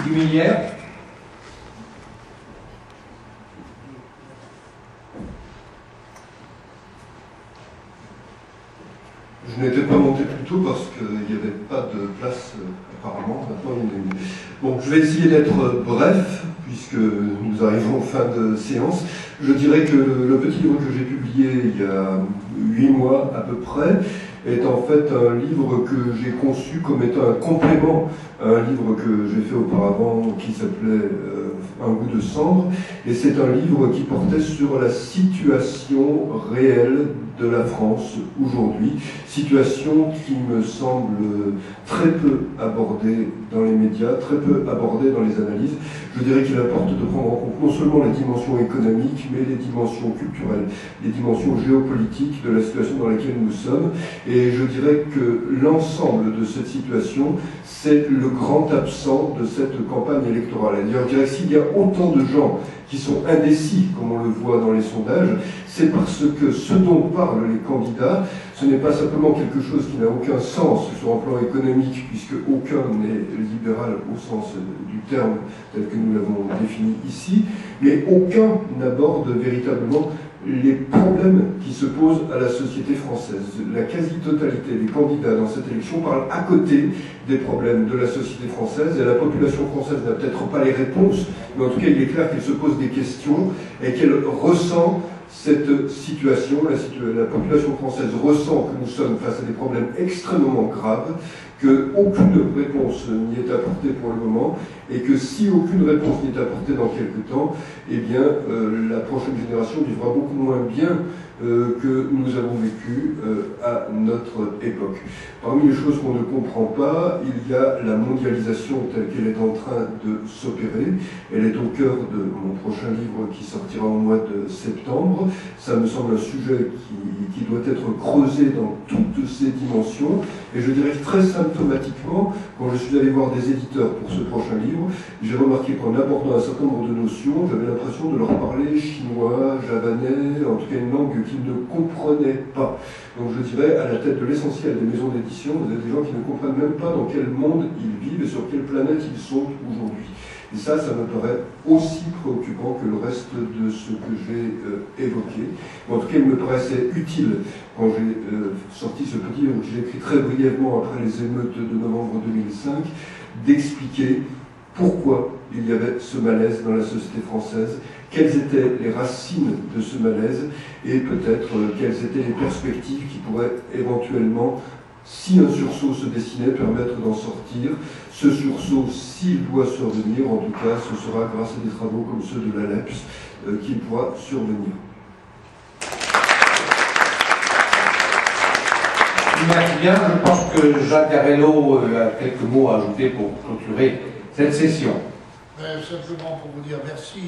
Dumilière. Je n'étais pas monté plus tôt parce qu'il n'y avait pas de place apparemment. Maintenant, il y en a une. Bon, je vais essayer d'être bref puisque nous arrivons en fin de séance. Je dirais que le petit livre que j'ai publié il y a 8 mois à peu près est en fait un livre que j'ai conçu comme étant un complément à un livre que j'ai fait auparavant qui s'appelait Un goût de cendre, et c'est un livre qui portait sur la situation réelle de la France aujourd'hui, situation qui me semble très peu abordée dans les médias, très peu abordée dans les analyses. Je dirais qu'il importe de prendre en compte non seulement les dimensions économiques, mais les dimensions culturelles, les dimensions géopolitiques de la situation dans laquelle nous sommes. Et je dirais que l'ensemble de cette situation, c'est le grand absent de cette campagne électorale. Je dirais que s'il y a autant de gens qui sont indécis, comme on le voit dans les sondages, c'est parce que ce dont parlent les candidats, ce n'est pas simplement quelque chose qui n'a aucun sens sur un plan économique, puisque aucun n'est libéral au sens du terme tel que nous l'avons défini ici, mais aucun n'aborde véritablement les problèmes qui se posent à la société française. La quasi-totalité des candidats dans cette élection parlent à côté des problèmes de la société française, et la population française n'a peut-être pas les réponses, mais en tout cas il est clair qu'elle se pose des questions et qu'elle ressent cette situation. La population française ressent que nous sommes face à des problèmes extrêmement graves, qu'aucune réponse n'y est apportée pour le moment, et que si aucune réponse n'y est apportée dans quelque temps, eh bien la prochaine génération vivra beaucoup moins bien que nous avons vécu à notre époque. Parmi les choses qu'on ne comprend pas, il y a la mondialisation telle qu'elle est en train de s'opérer. Elle est au cœur de mon prochain livre qui sortira au mois de septembre. Ça me semble un sujet qui doit être creusé dans toutes ses dimensions. Et je dirais que très symptomatiquement, quand je suis allé voir des éditeurs pour ce prochain livre, j'ai remarqué qu'en abordant un certain nombre de notions, j'avais l'impression de leur parler chinois, javanais, en tout cas une langue qu'ils ne comprenaient pas. Donc je dirais, à la tête de l'essentiel des maisons d'édition, vous avez des gens qui ne comprennent même pas dans quel monde ils vivent et sur quelle planète ils sont aujourd'hui. Et ça me paraît aussi préoccupant que le reste de ce que j'ai évoqué. En tout cas, il me paraissait utile, quand j'ai sorti ce petit livre que j'ai écrit très brièvement après les émeutes de novembre 2005, d'expliquer pourquoi il y avait ce malaise dans la société française, quelles étaient les racines de ce malaise, et peut-être quelles étaient les perspectives qui pourraient éventuellement, si un sursaut se dessinait, permettre d'en sortir. Ce sursaut, s'il doit survenir, en tout cas, ce sera grâce à des travaux comme ceux de l'ALEPS qu'il pourra survenir. Merci bien. Je pense que Jacques Garello a quelques mots à ajouter pour clôturer cette session. Simplement pour vous dire merci